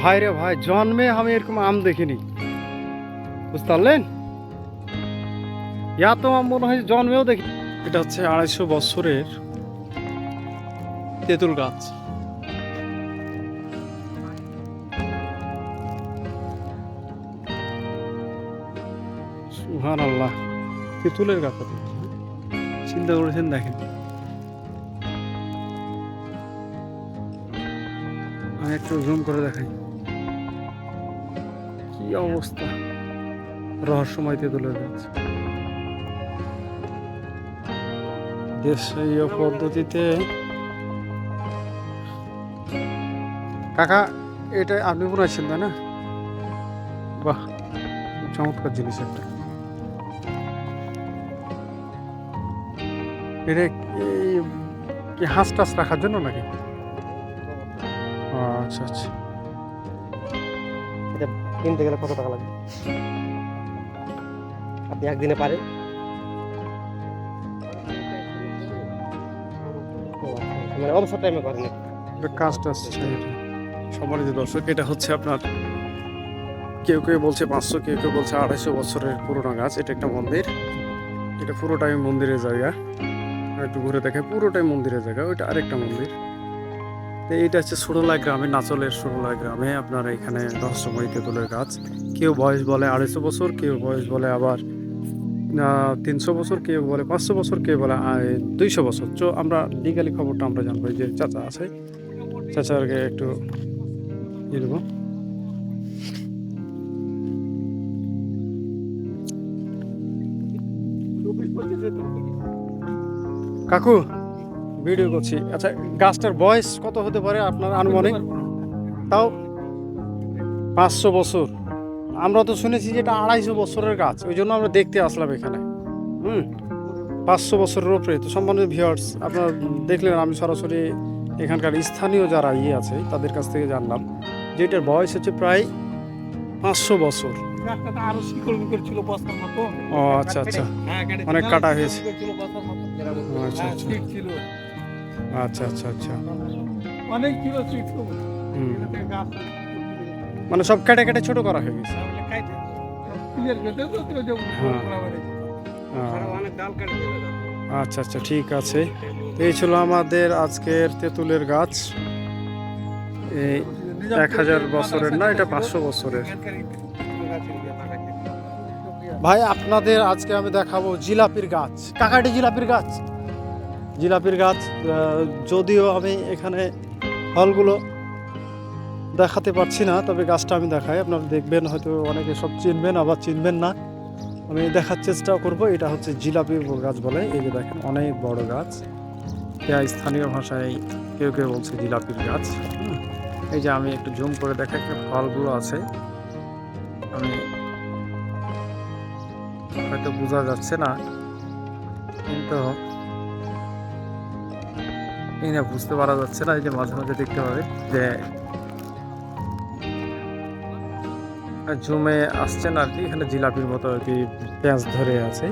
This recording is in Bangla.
ভাই রে ভাই, জন্মে আমি এরকম আম দেখিনি, বুঝতে পারলেন? ইয়া তো আম মনে হয় জন্মেও দেখি। এটা হচ্ছে 250 বছরের তেঁতুল গাছ। সুবহানাল্লাহ, তেঁতুলের গাছ আপনি চিন্তা করেছেন? দেখেন, আমি একটু জুম করে দেখাই কি অবস্থা। রহস্যময় তেঁতুলের গাছ, দেশীয় পদ্ধতিতে। কাকা, এটা আপনি বানাইছেন তাই না? বাহ, খুব চমৎকার জিনিস একটা। এটা কি হাঁস টাস রাখার জন্য নাকি? ও আচ্ছা আচ্ছা। এটা কিনতে গেলে কত টাকা লাগবে? আপনি একদিনে পারেন? মানে অবসর টাইমে করেন নাকি? এটা কাজটা সম্মানিত দর্শক, এটা হচ্ছে আপনার, কেউ কেউ বলছে 500, কেউ কেউ বলছে 250 বছরের পুরোনো গাছ। এটা একটা মন্দির, এটা পুরোটাই মন্দিরের জায়গা। একটু ঘুরে দেখে, পুরোটাই মন্দিরের জায়গা। ওইটা আরেকটা মন্দির। তো এইটা হচ্ছে ছোটলা গ্রামে, নাচলের ছোটলা গ্রামে আপনার এখানে রহস্যময় তেঁতুলের গাছ। কেউ বয়স বলে 250 বছর, কেউ বয়স বলে আবার 300 বছর, কেউ বলে 500 বছর, কেউ বলে 200 বছর। তো আমরা লিগালি খবরটা আমরা জানবো। এই যে চাচা আছে, চাচাকে একটু দিয়ে দেবো। কাকু, ভিডিও করছি। আচ্ছা, গাছটার বয়স কত হতে পারে আপনার আনুমানিক? তাও 500 বছর। আমরা তো শুনেছি যে এটা 250 বছরের গাছ, ওই জন্য আমরা দেখতে আসলাম এখানে। 500 বছরের উপরে। তো সম্মানিত ভিউয়ার্স, আপনারা দেখলেন, আমি সরাসরি এখানকার স্থানীয় যারা আছে তাদের কাছ থেকে জানলাম যে এটার বয়স হচ্ছে প্রায় 500 বছর। আরো শিকড় বিকড় ছিল বস্তার মতো। ও আচ্ছা আচ্ছা, অনেক কাটা হয়েছে। আচ্ছা আচ্ছা ছিল, আচ্ছা আচ্ছা আচ্ছা। অনেক ছিল সিট। মানে সব কেটে কেটে ছোট করা হয়ে গেছে। আচ্ছা আচ্ছা, ঠিক আছে। এই ছিল আমাদের আজকের তেঁতুলের গাছ। এই 1000 বছরের না, এটা 500 বছরের। ভাই, আপনাদের আজকে আমি দেখাবো জিলাপির গাছ। কাকাটি জিলাপির গাছ, জিলাপির গাছ। যদিও আমি এখানে ফলগুলো দেখাতে পারছি না, তবে গাছটা আমি দেখাই, আপনারা দেখবেন। হয়তো অনেকে সব চিনবেন, আবার চিনবেন না। আমি দেখার চেষ্টা করব। এটা হচ্ছে জিলাপির গাছ বলে। এই যে দেখেন, অনেক বড় গাছ। এটা স্থানীয় ভাষায় কেউ কেউ বলছে জিলাপির গাছ। এই যে আমি একটু জুম করে দেখাই, ফলগুলো আছে। আমি হয়তো বোঝা যাচ্ছে না, কিন্তু এই না, বুঝতে পারা যাচ্ছে না। এই যে মাঝে মাঝে দেখতে পাবে যে জুমে আসছে না আর কি, এখানে জিলাপির মতো আর কি পেঁয়াজ ধরে আছে।